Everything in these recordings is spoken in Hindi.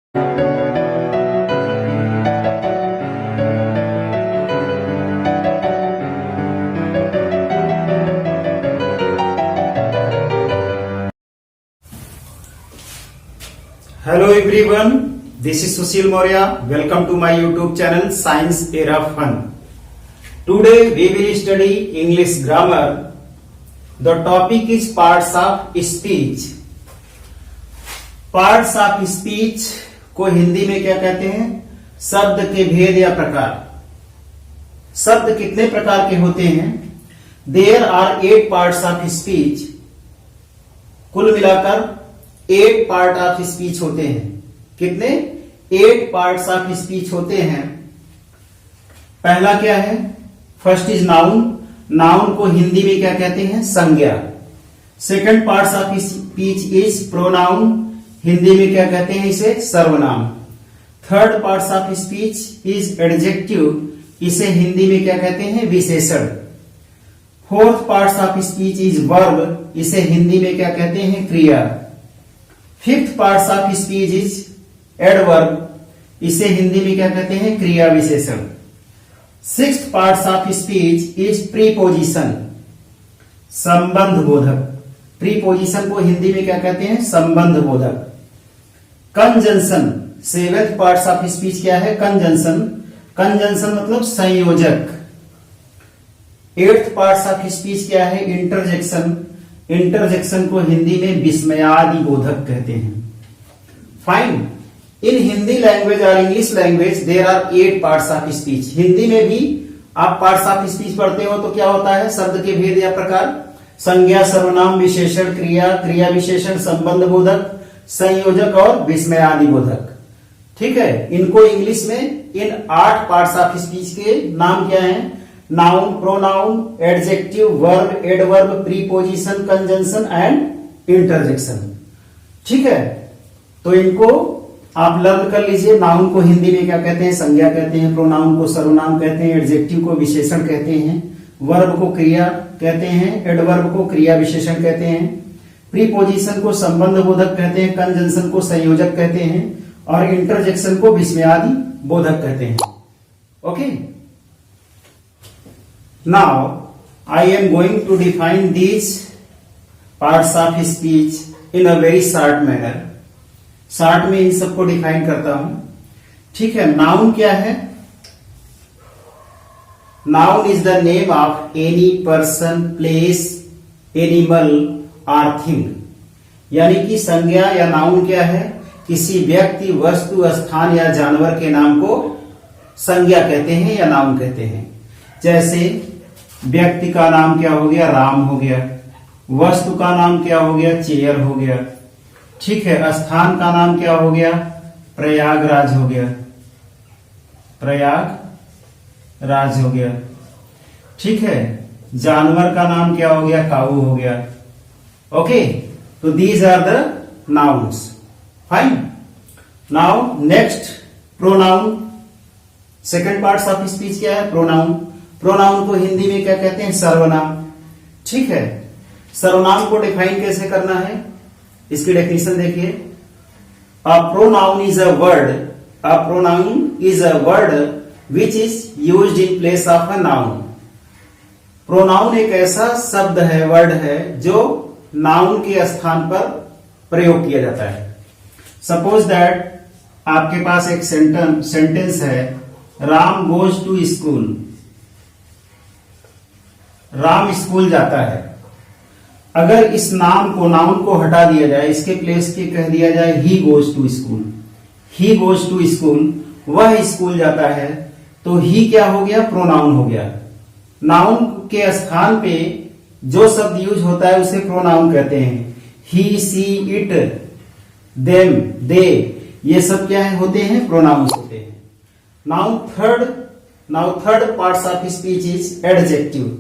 Hello everyone, this is Sushil Maurya. Welcome to my YouTube channel Science Era Fun. Today we will study English grammar. The topic is parts of speech. Parts of speech को हिंदी में क्या कहते हैं? शब्द के भेद या प्रकार. शब्द कितने प्रकार के होते हैं? There are 8 parts of speech. कुल मिलाकर 8 पार्ट ऑफ स्पीच होते हैं. कितने? 8 पार्ट्स ऑफ स्पीच होते हैं. पहला क्या है? First is noun. नाउन को हिंदी में क्या कहते हैं? संज्ञा. Second parts of speech is pronoun. Hindi में क्या कहते हैं इसे? सर्वनाम. Third parts of speech is adjective. इसे हिंदी में क्या कहते हैं? विशेषण. Fourth parts of speech is verb. इसे हिंदी में क्या कहते हैं? क्रिया. Fifth parts of speech is adverb. इसे हिंदी में क्या कहते हैं? क्रिया विशेषण. Sixth parts of speech is preposition. संबंध बोधक. प्रीपोजिशन को हिंदी में क्या कहते हैं? संबंध बोधक. Conjunction. Seventh parts of speech क्या है? कंजंक्शन. कंजंक्शन मतलब संयोजक. एट्थ पार्ट्स ऑफ स्पीच क्या है? इंटरजेक्शन. इंटरजेक्शन को हिंदी में विस्मयादि बोधक कहते हैं. फाइन. इन हिंदी लैंग्वेज और English language there are 8 parts of speech. Hindi में भी आप पार्ट्स ऑफ स्पीच पढ़ते हो तो क्या होता है? शब्द के भेद या प्रकार, संज्ञा, सर्वनाम, विशेषण, क्रिया, क्रिया विशेषण, संबंध बोधक, संयोजक और विस्मयादि बोधक. ठीक है. इनको इंग्लिश में इन 8 पार्ट्स ऑफ स्पीच के नाम क्या है? Noun, pronoun, adjective, verb, adverb, preposition, conjunction and interjection. ठीक है. तो इनको आप लर्न कर लीजिए. नाउन को हिंदी में क्या कहते हैं? संज्ञा कहते हैं. प्रोनाउन को सर्वनाम कहते हैं. एडजेक्टिव को विशेषण कहते हैं. वर्ब को क्रिया कहते हैं. एडवर्ब को क्रिया विशेषण कहते हैं. प्रीपोजिशन को संबंध बोधक कहते हैं. कंजंक्शन को संयोजक कहते हैं और इंटरजेक्शन को विस्मयादि बोधक कहते हैं. Okay. Now I am going to define these parts of speech in a very short manner. Short में इन सबको डिफाइन करता हूं. ठीक है. नाउन क्या है? Noun is the name of any person, place, animal और थिंग. यानी कि संज्ञा या नाउन क्या है? किसी व्यक्ति, वस्तु, स्थान या जानवर के नाम को संज्ञा कहते हैं या नाउन कहते हैं. जैसे व्यक्ति का नाम क्या हो गया? राम हो गया. वस्तु का नाम क्या हो गया? चेयर हो गया. ठीक है. स्थान का नाम क्या हो गया? प्रयागराज हो गया. प्रयागराज हो गया. ठीक है. जानवर का नाम क्या हो गया? काऊ हो गया. ओके. तो these are the nouns. Fine. Now next pronoun. Second parts of speech क्या है? प्रोनाउन. प्रोनाउन को हिंदी में क्या कहते हैं? सर्वनाम. ठीक है. सर्वनाम को डिफाइन कैसे करना है? इसकी डेफिनेशन देखिए. A pronoun is a word. A pronoun is a word which is used in place of a noun. Pronoun एक ऐसा शब्द है, वर्ड है, जो नाउन के स्थान पर प्रयोग किया जाता है. सपोज दैट आपके पास एक सेंटेंस है, Ram goes to school. Ram school जाता है. अगर इस नाम को, नाउन को हटा दिया जाए, इसके प्लेस पे कह दिया जाए he goes to school. He goes to school, वह स्कूल जाता है, तो ही क्या हो गया? प्रोनाउन हो गया. नाउन के स्थान पे जो शब्द यूज होता है उसे प्रोनाउन कहते हैं. ही, सी, इट, देम, दे, ये सब क्या है? होते हैं प्रोनाउंस होते हैं. Now third parts of speech is adjective.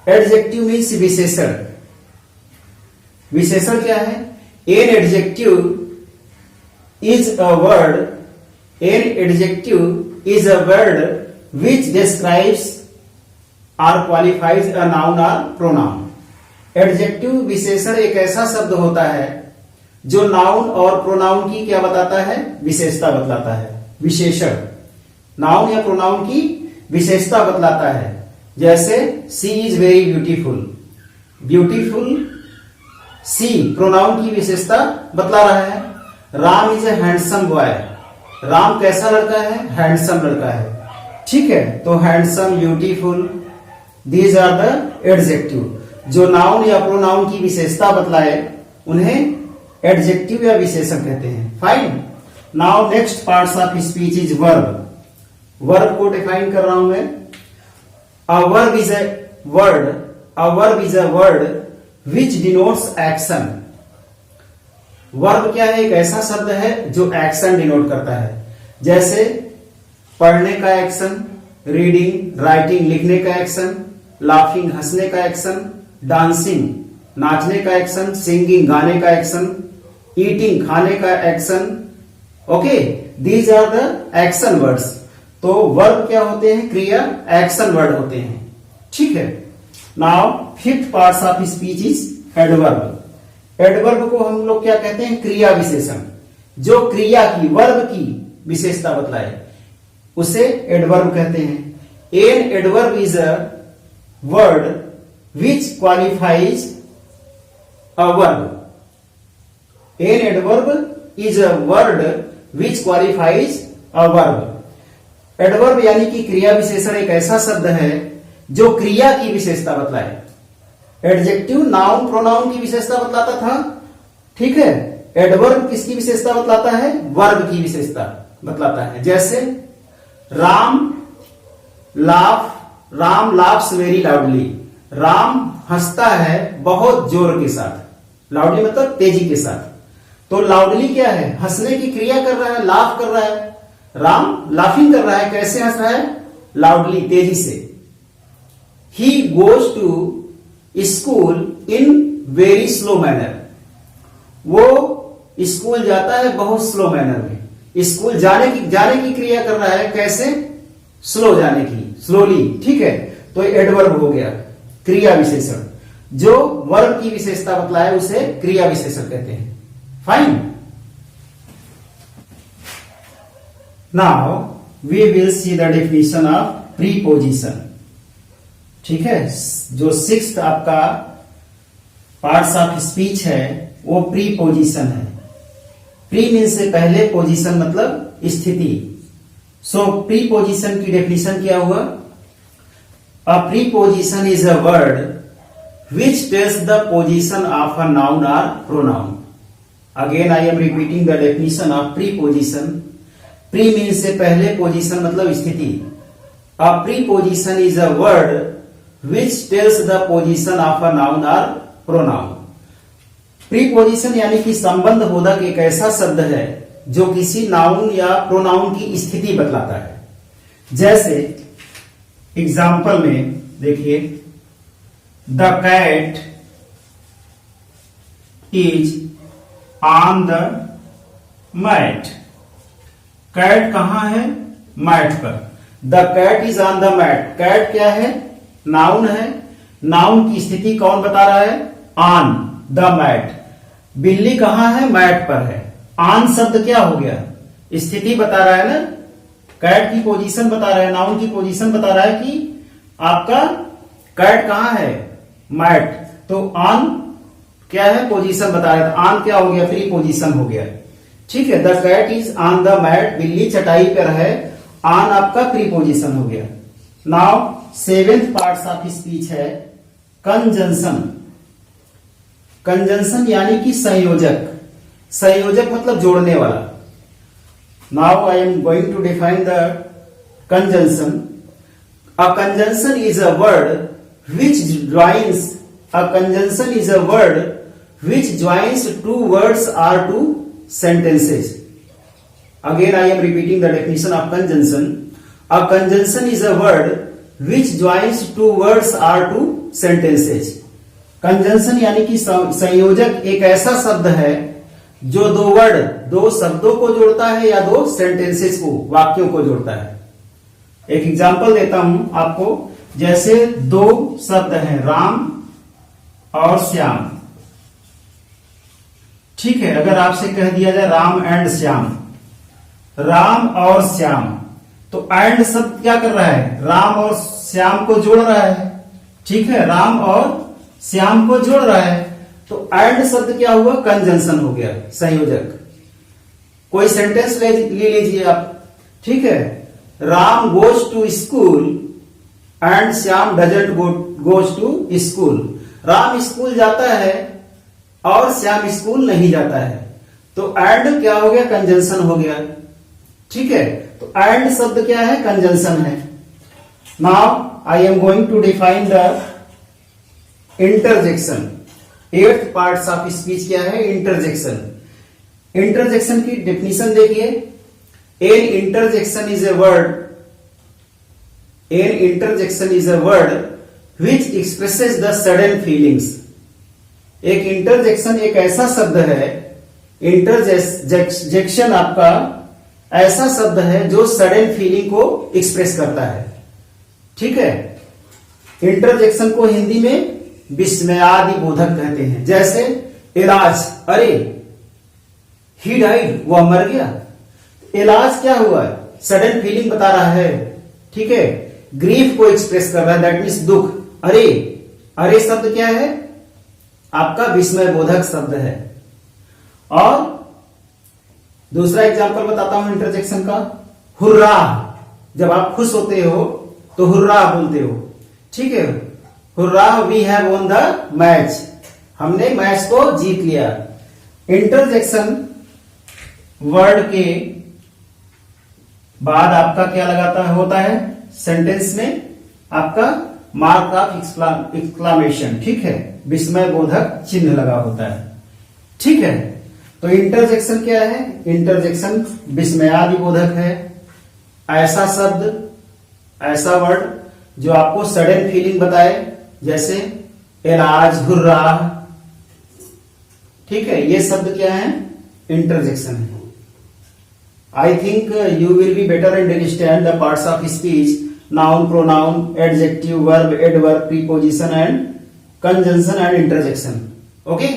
Adjective means विशेषण. विशेषण क्या है? An adjective is a word. An adjective is a word which describes और क्वालिफाइज अ नाउन और प्रोनाउन. एडजेक्टिव विशेषण एक ऐसा शब्द होता है जो नाउन और प्रोनाउन की क्या बताता है, विशेषता बतलाता है, विशेषण। नाउन या प्रोनाउन की विशेषता बतलाता है। जैसे she is very beautiful, beautiful she pronoun की विशेषता बतला रहा है। Ram is a handsome boy, Ram कैसा लड़का है, हैंडसम लड़का है। ठीक है, तो handsome, beautiful, these are the adjective. जो नाउन या प्रोनाउन की विशेषता बतलाए उन्हें एडजेक्टिव या विशेषण कहते हैं। Fine. Now next parts of speech is verb. Verb को डिफाइन कर रहा हूं मैं। A verb is a word, a verb is a word which denotes action. Verb क्या है, एक ऐसा शब्द है जो एक्शन डिनोट करता है। जैसे पढ़ने का एक्शन, रीडिंग राइटिंग लिखने का एक्शन, लाफिंग हंसने का एक्शन, डांसिंग नाचने का एक्शन, सिंगिंग गाने का एक्शन, ईटिंग खाने का action. Okay, these are the action words. तो वर्ब क्या होते हैं, क्रिया, एक्शन वर्ड होते हैं। ठीक है। Now fifth parts of speech is adverb. Adverb को हम लोग क्या कहते हैं, क्रिया विशेषण। जो क्रिया की, वर्ब की विशेषता बतलाए उसे एडवर्ब कहते हैं। An adverb is a word which qualifies a verb. An adverb is a word which qualifies a verb. Adverb यानी कि क्रिया विशेषण एक ऐसा शब्द है जो क्रिया की विशेषता बतलाए। एडजेक्टिव नाउन प्रोनाउन की विशेषता बतलाता था, ठीक है। एडवर्ब किसकी विशेषता बतलाता है, वर्ब की विशेषता बतलाता है। जैसे Ram laughs very loudly. Ram हंसता है बहुत जोर के साथ। लाउडली मतलब तेजी के साथ। तो लाउडली क्या है, हंसने की क्रिया कर रहा है, लाफ कर रहा है। राम लाफिंग कर रहा है, कैसे हंस रहा है, लाउडली, तेजी से। He goes to school in very slow manner. वो स्कूल जाता है बहुत स्लो मैनर में। स्कूल जाने की क्रिया कर रहा है, कैसे, स्लो जाने की, स्लोली। ठीक है, तो एडवर्ब हो गया, क्रिया विशेषण। जो वर्ब की विशेषता बतलाए उसे क्रिया विशेषण कहते हैं। Fine. Now we will see the definition of preposition. ठीक है, जो सिक्स्थ आपका पार्ट्स ऑफ स्पीच है वो प्रीपोजिशन है। प्री मीन से पहले, पोजीशन मतलब स्थिति। सो प्रीपोजिशन की डेफिनेशन क्या हुआ, a preposition is a word which tells the position of a noun और pronoun. Again I am repeating the definition of preposition. Pre mean से पहले, पोजीशन मतलब स्थिति। A preposition is a word which tells the position of a noun और प्रोनाउन। प्रीपोजिशन यानी कि संबंध बोधक एक ऐसा शब्द है जो किसी नाउन या प्रोनाउन की स्थिति बतलाता है। जैसे एग्जाम्पल में देखिए, the cat is on the mat. Cat कहां है, मैट पर। The cat is on the mat. Cat क्या है, नाउन है। नाउन की स्थिति कौन बता रहा है, ऑन द मैट। बिल्ली कहां है, मैट पर है। ऑन शब्द क्या हो गया, स्थिति बता रहा है ना। कैट की पोजीशन बता रहा है, नाउन की पोजीशन बता रहा है कि आपका कैट कहां है, मैट। तो ऑन क्या है, पोजीशन बता रहा है। ऑन क्या हो गया, प्री पोजीशन हो गया। ठीक है, the cat is on the mat. बिल्ली चटाई पर है, ऑन आपका प्री पोजीशन हो गया। Now seventh parts of speech है कंजंक्शन। कंजंक्शन यानी कि संयोजक। संयोजक मतलब जोड़ने वाला। Now I am going to define the conjunction. A conjunction is a word which joins. A conjunction is a word which joins two words or two sentences. Again I am repeating the definition of conjunction. A conjunction is a word which joins two words or two sentences. Conjunction यानी कि संयोजक एक ऐसा शब्द है जो दो वर्ड, दो शब्दों को जोड़ता है या दो सेंटेंसेस को, वाक्यों को जोड़ता है। एक एग्जांपल देता हूं आपको। जैसे दो शब्द हैं, राम और श्याम। ठीक है, अगर आपसे कह दिया जाए राम एंड श्याम, राम और श्याम, तो एंड शब्द क्या कर रहा है? राम और श्याम को जोड़ रहा है। ठीक है, राम और श्याम को जोड़ रहा है, तो एंड शब्द क्या हुआ? कंजंक्शन हो गया, संयोजक। कोई सेंटेंस ले लीजिए आप। ठीक है, Ram goes to school and Shyam doesn't goes to school. Ram school जाता है और श्याम स्कूल नहीं जाता है, तो एंड क्या हो गया? कंजंक्शन हो गया। ठीक है, तो एंड शब्द क्या है? कंजंक्शन है। Now I am going to define the interjection. 8th parts of speech क्या है? इंटरजेक्शन। इंटरजेक्शन की डेफिनेशन देखिए। An interjection is a word, an interjection is a word which expresses the sudden feelings. एक इंटरजेक्शन एक ऐसा शब्द है, इंटरजेक्शन आपका ऐसा शब्द है जो सडन फीलिंग को एक्सप्रेस करता है। ठीक है, इंटरजेक्शन को हिंदी में विस्मयादि बोधक कहते हैं। जैसे इलाज, अरे ही डाइड, वह मर गया। इलाज क्या हुआ? सडन फीलिंग बता रहा है। ठीक है, ग्रीफ को एक्सप्रेस कर रहा है, दैट मीन्स दुख। अरे, अरे शब्द क्या है? आपका विस्मय बोधक शब्द है। और दूसरा एग्जांपल बताता हूं इंटरजेक्शन का, हुर्रा। जब आप खुश होते हो तो हुर्रा बोलते हो। ठीक है, hurrah we have won the match, हमने मैच को जीत लिया। इंटरजेक्शन वर्ड के बाद आपका क्या लगाता होता है सेंटेंस में? आपका मार्क ऑफ एक्सक्लामेशन। ठीक है, विस्मय बोधक चिन्ह लगा होता है। ठीक है, तो इंटरजेक्शन क्या है? इंटरजेक्शन विस्मयादि बोधक है। ऐसा शब्द, ऐसा वर्ड जो आपको सडन फीलिंग बताए, जैसे इलाज, हुर्रा। ठीक है, ये शब्द क्या है? इंटरजेक्शन है। I think you will be better and understand the parts of speech: noun, pronoun, adjective, verb, adverb, preposition and conjunction and interjection. Okay?